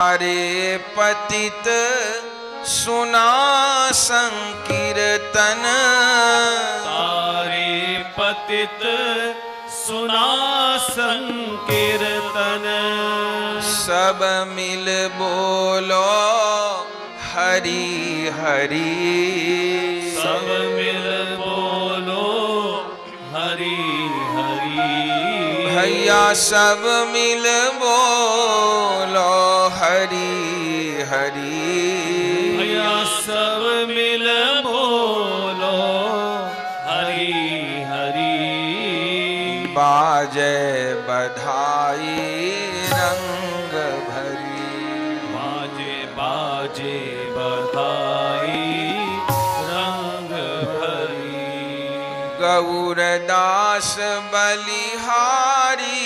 अरे पतित सुना संकीर्तन, तारे पतित सुना संकीर्तन। सब मिल बोलो हरि हरि, सब मिल बोलो हरि हरि। भैया सब मिल बोलो हरि हरि, भैया सब मिल बोलो हरि हरि। बाजे बधाई रंग भरी, बाजे बाजे बधाई रंग भरी। गौरदास बलिहारी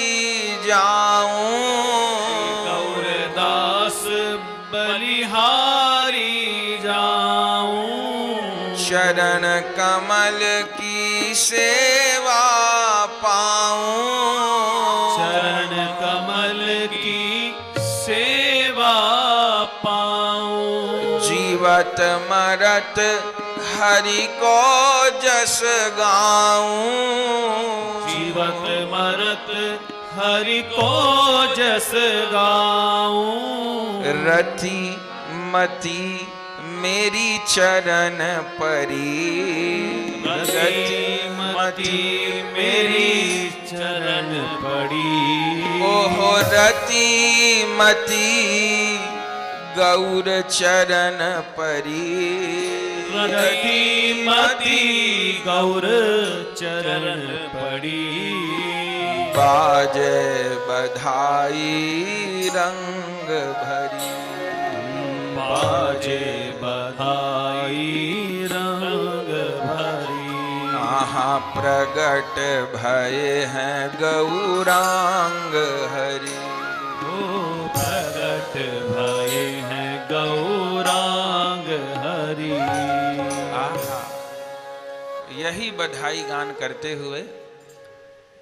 जाऊं, गौरदास बलिहारी जाऊं। चरण कमल की सेवा पाऊं, चरण कमल की सेवा पाऊं। जीवत मरत हरि को जस गाऊं, जीवत मरत हरि को जस गाऊं। रति मति मेरी चरण परी, रति मति मेरी चरण पड़ी। ओहो रति मति गौर चरण परी, रति मति गौर चरण पड़ी। बाजे बधाई रंग भरी, बाजे बधाई रंग भरी। आहा प्रगट भये हैं गौरांग हरि, प्रगट भये हैं गौरांग हरि। आहा यही बधाई गान करते हुए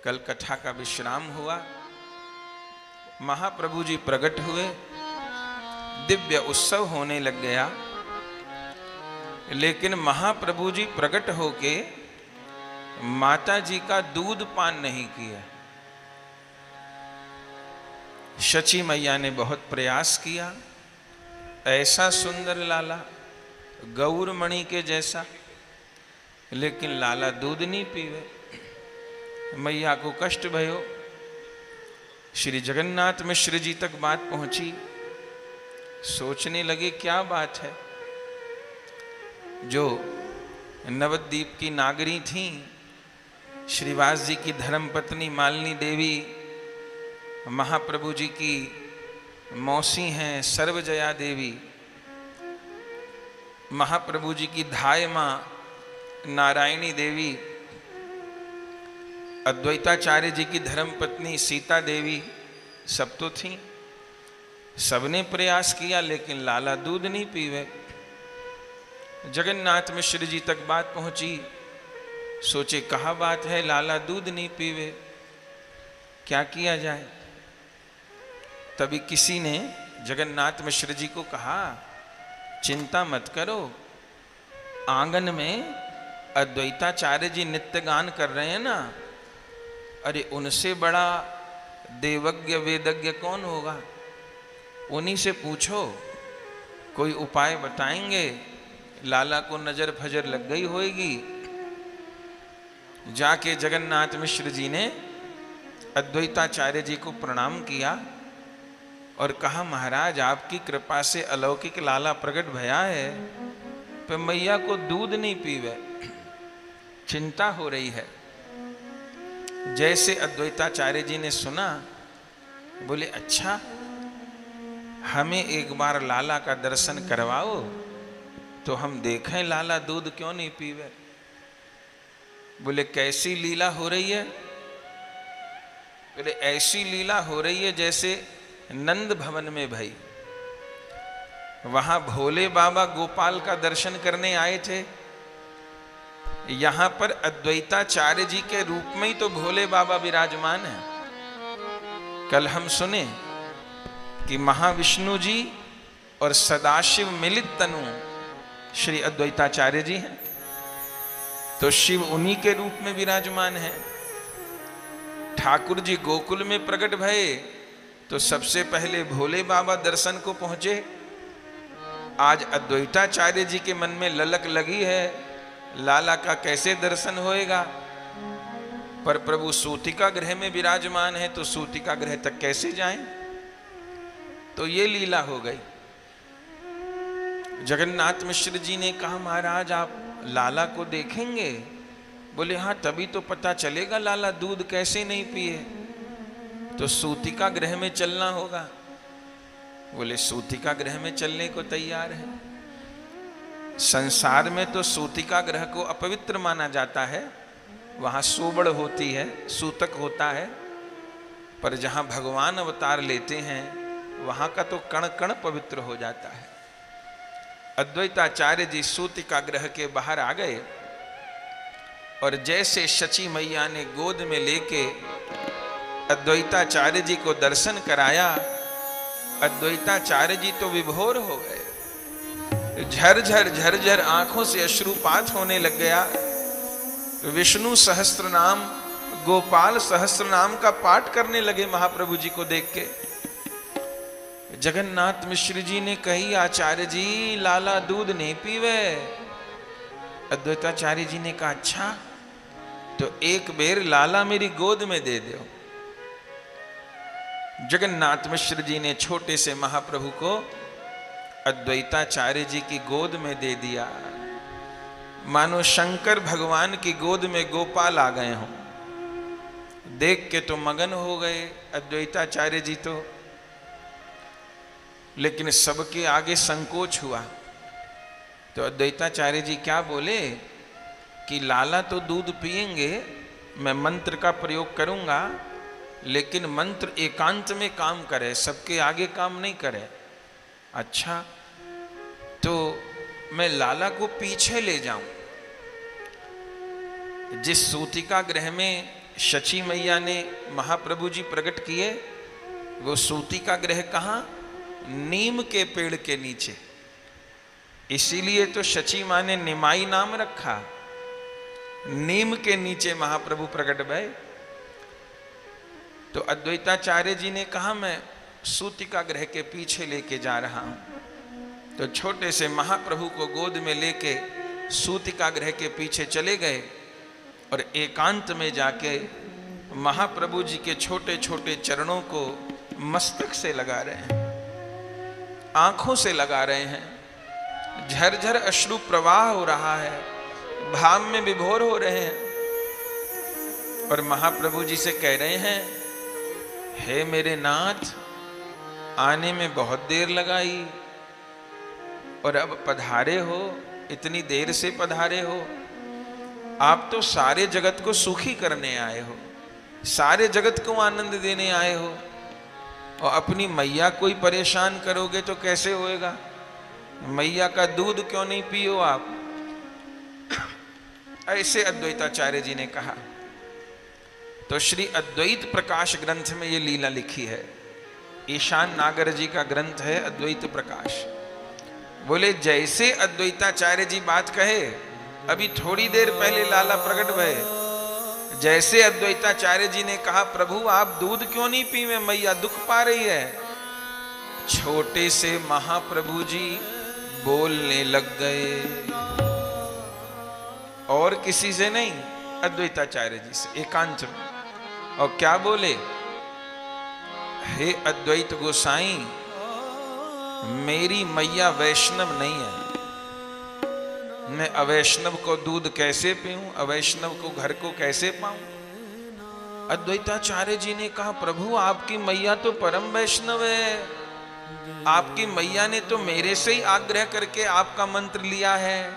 कल कथा का विश्राम हुआ। महाप्रभु जी प्रकट हुए, दिव्य उत्सव होने लग गया। लेकिन महाप्रभु जी प्रकट होके माता जी का दूध पान नहीं किया। शची मैया ने बहुत प्रयास किया, ऐसा सुंदर लाला गौरमणि के जैसा, लेकिन लाला दूध नहीं पीवे। मैया को कष्ट भयो। श्री जगन्नाथ मिश्र जी तक बात पहुंची। सोचने लगे क्या बात है। जो नवद्वीप की नागरी थी, श्रीवास जी की धर्मपत्नी मालिनी देवी, महाप्रभु जी की मौसी हैं सर्वजया देवी, महाप्रभु जी की धाय मां नारायणी देवी, अद्वैताचार्य जी की धर्मपत्नी सीता देवी, सब तो थीं। सबने प्रयास किया, लेकिन लाला दूध नहीं पीवे। जगन्नाथ मिश्र जी तक बात पहुंची। सोचे कहा बात है, लाला दूध नहीं पीवे, क्या किया जाए। तभी किसी ने जगन्नाथ मिश्र जी को कहा, चिंता मत करो, आंगन में अद्वैताचार्य जी नित्य गान कर रहे हैं ना, अरे उनसे बड़ा देवज्ञ वेदज्ञ कौन होगा, उन्हीं से पूछो, कोई उपाय बताएंगे। लाला को नजर फजर लग गई होगी। जाके जगन्नाथ मिश्र जी ने अद्वैताचार्य जी को प्रणाम किया और कहा, महाराज आपकी कृपा से अलौकिक लाला प्रकट भया है, पर मैया को दूध नहीं पीवे, चिंता हो रही है। जैसे अद्वैताचार्य जी ने सुना, बोले अच्छा हमें एक बार लाला का दर्शन करवाओ तो हम देखें लाला दूध क्यों नहीं पीवे। बोले कैसी लीला हो रही है। बोले ऐसी लीला हो रही है जैसे नंद भवन में भई। वहां भोले बाबा गोपाल का दर्शन करने आए थे, यहां पर अद्वैताचार्य जी के रूप में ही तो भोले बाबा विराजमान है। कल हम सुने कि महाविष्णु जी और सदाशिव मिलित तनु श्री अद्वैताचार्य जी हैं, तो शिव उन्हीं के रूप में विराजमान है। ठाकुर जी गोकुल में प्रकट भये तो सबसे पहले भोले बाबा दर्शन को पहुंचे। आज अद्वैताचार्य जी के मन में ललक लगी है, लाला का कैसे दर्शन होएगा, पर प्रभु सूतिका गृह में विराजमान है तो सूतिका गृह तक कैसे जाएं? तो ये लीला हो गई। जगन्नाथ मिश्र जी ने कहा महाराज आप लाला को देखेंगे? बोले हाँ, तभी तो पता चलेगा लाला दूध कैसे नहीं पिए, तो सूतिका गृह में चलना होगा। बोले सूतिका गृह में चलने को तैयार है। संसार में तो सूतिका गृह को अपवित्र माना जाता है, वहां सोबड़ होती है, सूतक होता है, पर जहां भगवान अवतार लेते हैं वहां का तो कण कण पवित्र हो जाता है। अद्वैताचार्य जी सूतिका गृह के बाहर आ गए और जैसे शची मैया ने गोद में लेके अद्वैताचार्य जी को दर्शन कराया, अद्वैताचार्य जी तो विभोर हो गए। झरझर झरझर आंखों से अश्रुपात होने लग गया। विष्णु सहस्त्र नाम, गोपाल सहस्त्र नाम का पाठ करने लगे महाप्रभु जी को देख के। जगन्नाथ मिश्र जी ने कही आचार्य जी लाला दूध नहीं पीवे। अद्वैताचार्य जी ने कहा अच्छा, तो एक बेर लाला मेरी गोद में दे दो। जगन्नाथ मिश्र जी ने छोटे से महाप्रभु को अद्वैताचार्य जी की गोद में दे दिया, मानो शंकर भगवान की गोद में गोपाल आ गए हों। देख के तो मगन हो गए अद्वैताचार्य जी तो, लेकिन सबके आगे संकोच हुआ। तो अद्वैताचार्य जी क्या बोले कि लाला तो दूध पिएंगे, मैं मंत्र का प्रयोग करूंगा, लेकिन मंत्र एकांत में काम करे, सबके आगे काम नहीं करे। अच्छा, तो मैं लाला को पीछे ले जाऊं। जिस सूतिका गृह में शची मैया ने महाप्रभु जी प्रकट किए, वो सूतिका गृह कहाँ? नीम के पेड़ के नीचे। इसीलिए तो शची माँ ने निमाई नाम रखा। नीम के नीचे महाप्रभु प्रकट भये। तो अद्वैताचार्य जी ने कहा मैं सूतिका गृह के पीछे लेके जा रहा हूं। तो छोटे से महाप्रभु को गोद में लेके सूतिका गृह के पीछे चले गए और एकांत में जाके महाप्रभु जी के छोटे छोटे चरणों को मस्तक से लगा रहे हैं, आंखों से लगा रहे हैं। झरझर अश्रु प्रवाह हो रहा है, भाव में विभोर हो रहे हैं और महाप्रभु जी से कह रहे हैं, हे मेरे नाथ, आने में बहुत देर लगाई और अब पधारे हो, इतनी देर से पधारे हो। आप तो सारे जगत को सुखी करने आए हो, सारे जगत को आनंद देने आए हो, और अपनी मैया को ही परेशान करोगे तो कैसे होएगा? मैया का दूध क्यों नहीं पियो आप? ऐसे अद्वैताचार्य जी ने कहा। तो श्री अद्वैत प्रकाश ग्रंथ में ये लीला लिखी है। ईशान नागर जी का ग्रंथ है अद्वैत प्रकाश। बोले जैसे अद्वैताचार्य जी बात कहे, अभी थोड़ी देर पहले लाला प्रकट भये, जैसे अद्वैताचार्य जी ने कहा प्रभु आप दूध क्यों नहीं पीवे, मैया दुख पा रही है, छोटे से महाप्रभु जी बोलने लग गए। और किसी से नहीं, अद्वैताचार्य जी से एकांत में। और क्या बोले? हे अद्वैत गोसाई, मेरी मैया वैष्णव नहीं है, मैं अवैष्णव को दूध कैसे पीऊं, अवैष्णव को घर को कैसे पाऊं? अद्वैताचार्य जी ने कहा प्रभु आपकी मैया तो परम वैष्णव है, आपकी मैया ने तो मेरे से ही आग्रह करके आपका मंत्र लिया है,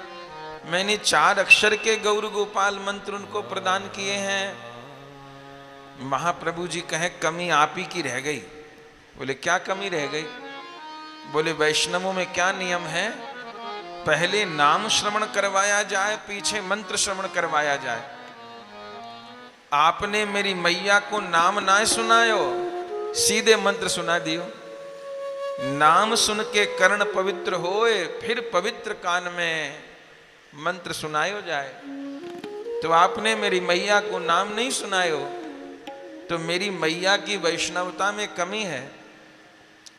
मैंने 4 अक्षर के गौर गोपाल मंत्र उनको प्रदान किए हैं। महाप्रभु जी कहे कमी आप ही की रह गई। बोले क्या कमी रह गई? बोले वैष्णवों में क्या नियम है, पहले नाम श्रवण करवाया जाए, पीछे मंत्र श्रवण करवाया जाए। आपने मेरी मैया को नाम ना सुनायो, सीधे मंत्र सुना दियो। नाम सुन के कर्ण पवित्र होए, फिर पवित्र कान में मंत्र सुनायो जाए। तो आपने मेरी मैया को नाम नहीं सुनायो, तो मेरी मैया की वैष्णवता में कमी है।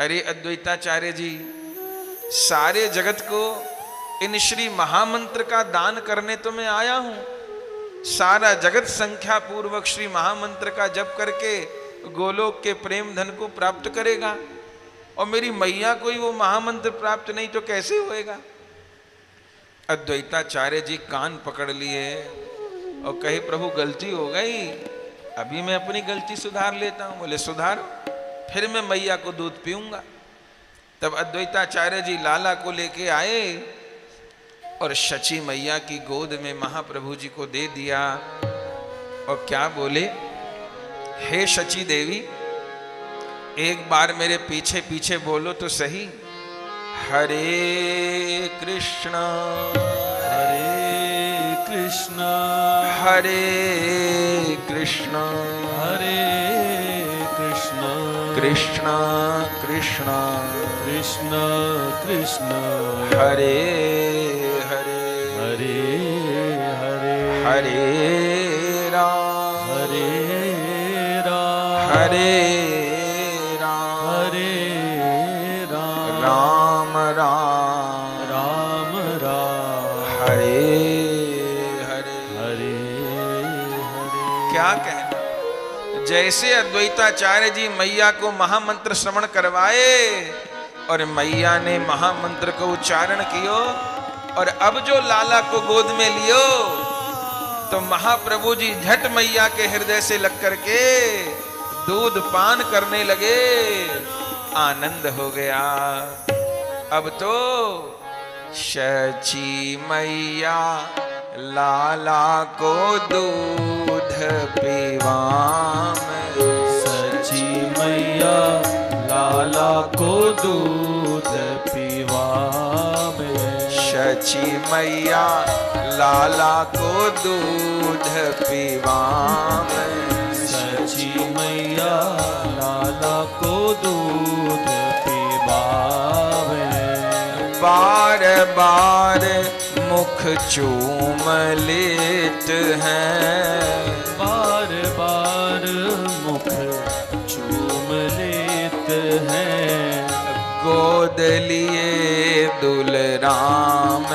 अरे अद्वैताचार्य जी, सारे जगत को इन श्री महामंत्र का दान करने तो मैं आया हूं। सारा जगत संख्या पूर्वक श्री महामंत्र का जप करके गोलोक के प्रेम धन को प्राप्त करेगा, और मेरी मैया को ही वो महामंत्र प्राप्त नहीं तो कैसे होएगा। अद्वैताचार्य जी कान पकड़ लिए और कहे, प्रभु गलती हो गई, अभी मैं अपनी गलती सुधार लेता हूं। बोले सुधारो, फिर मैं मैया को दूध पीऊंगा। तब अद्वैताचार्य जी लाला को लेके आए और शची मैया की गोद में महाप्रभु जी को दे दिया। और क्या बोले, हे शची देवी, एक बार मेरे पीछे पीछे बोलो तो सही, हरे कृष्णा हरे कृष्णा हरे कृष्णा हरे कृष्णा कृष्णा कृष्णा कृष्णा कृष्णा हरे हरे हरे हरे हरे राम हरे राम हरे हरे राम राम राम राम राम हरे हरे। हरे हरे। क्या कहना, जैसे अद्वैताचार्य जी मैया को महामंत्र श्रवण करवाए और मैया ने महामंत्र को उच्चारण कियो, और अब जो लाला को गोद में लियो तो महाप्रभु जी झट मैया के हृदय से लग करके दूध पान करने लगे। आनंद हो गया। अब तो शची मैया लाला को दूध पिवावे, सची मैया लाला को दूध पिवावे, शची मैया लाला को दूध पिवावे, सची मैया लाला को दूध पिवावे, बार बार मुख चूम लेत हैं, बार बार मुख चूम लेत हैं, गोद लिए दुलराम,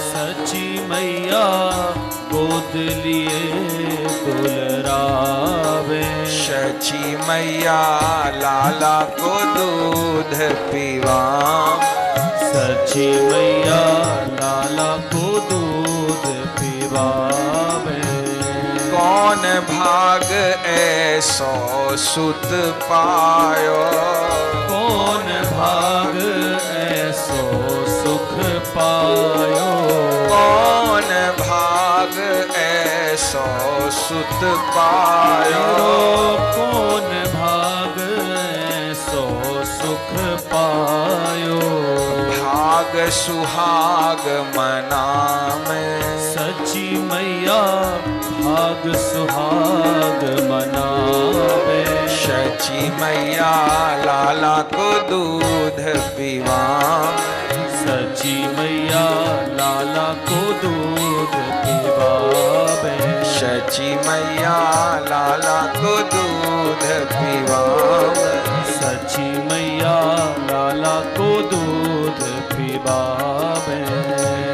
सची मैया गोद लिए दुलरावे, शची मैया लाला को दूध पिवावे, सची मैया लाला को दूध पिवावे, कौन भाग ऐसो सुत पायो, कौन भाग ऐसो सुख पायो, कौन भाग ऐसो सुत पायो, कौन भाग ऐसो सुख पायो, भाग सुहाग मना में, सची मैया भाग सुहाग मनावे, शची मैया लाला को दूध पिवावे, सची मैया लाला को दूध पिवावे, शची मैया लाला को दूध पिवावे, सची मैया लाला को दूध पिवावे,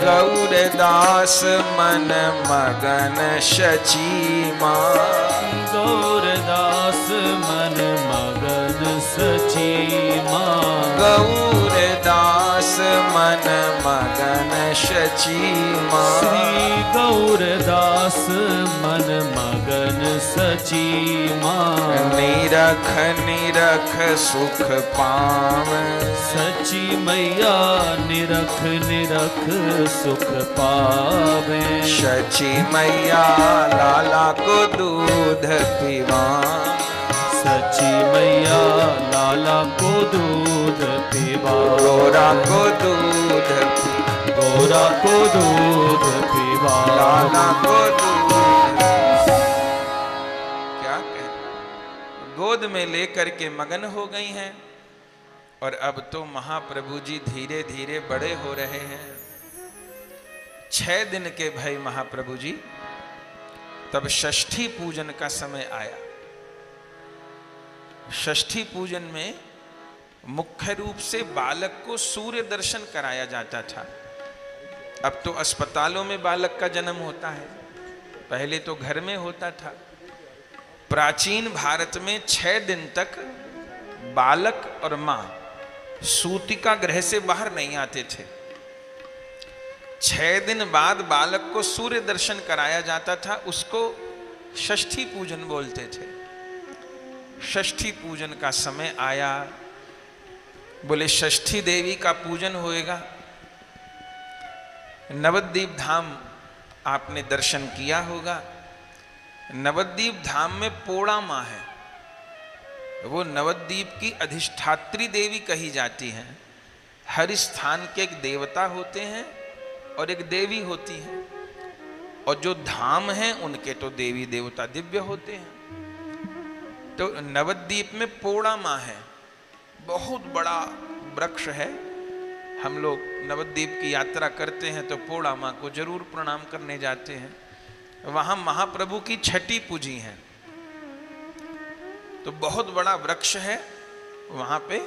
गौरदास मन मगन शची माँ, गौरदास मन मगन सची माँ, गौरदास मन मगन शची माँ, श्री गौरदास मन मगन सची माँ, निरख निरख सुख पावे, सची मैया निरख निरख सुख पावे, शची मैया लाला को दूध पिवावे, सची मैया लाला को दूध पिवावे, गोरा को दूध गोरा को दूध पिवावे, लाला को दूध। क्या कह, गोद में लेकर के मगन हो गई हैं। और अब तो महाप्रभु जी धीरे धीरे बड़े हो रहे हैं। 6 दिन के भय महाप्रभु जी, तब षष्ठी पूजन का समय आया। षष्ठी पूजन में मुख्य रूप से बालक को सूर्य दर्शन कराया जाता था। अब तो अस्पतालों में बालक का जन्म होता है, पहले तो घर में होता था। प्राचीन भारत में 6 दिन तक बालक और मां सूतिका गृह से बाहर नहीं आते थे। 6 दिन बाद बालक को सूर्य दर्शन कराया जाता था, उसको षष्ठी पूजन बोलते थे। षष्ठी पूजन का समय आया, बोले षष्ठी देवी का पूजन होएगा। नवद्वीप धाम आपने दर्शन किया होगा। नवद्वीप धाम में पोड़ा माँ है, वो नवद्वीप की अधिष्ठात्री देवी कही जाती हैं। हर स्थान के एक देवता होते हैं और एक देवी होती है, और जो धाम हैं उनके तो देवी देवता दिव्य होते हैं। तो नवद्वीप में पोड़ा माँ है, बहुत बड़ा वृक्ष है। हम लोग नवद्वीप की यात्रा करते हैं तो पोड़ा माँ को जरूर प्रणाम करने जाते हैं। वहां महाप्रभु की छठी पूजी है, तो बहुत बड़ा वृक्ष है वहां पे,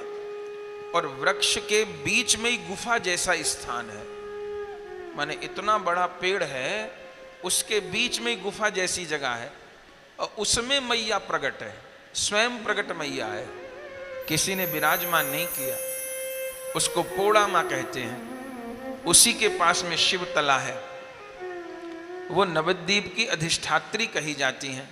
और वृक्ष के बीच में ही गुफा जैसा स्थान है। माने इतना बड़ा पेड़ है, उसके बीच में गुफा जैसी जगह है, और उसमें मैया प्रकट है, स्वयं प्रकट मैया है, किसी ने विराजमान नहीं किया। उसको पोड़ा माँ कहते हैं। उसी के पास में शिव तला है, वो नवद्वीप की अधिष्ठात्री कही जाती हैं।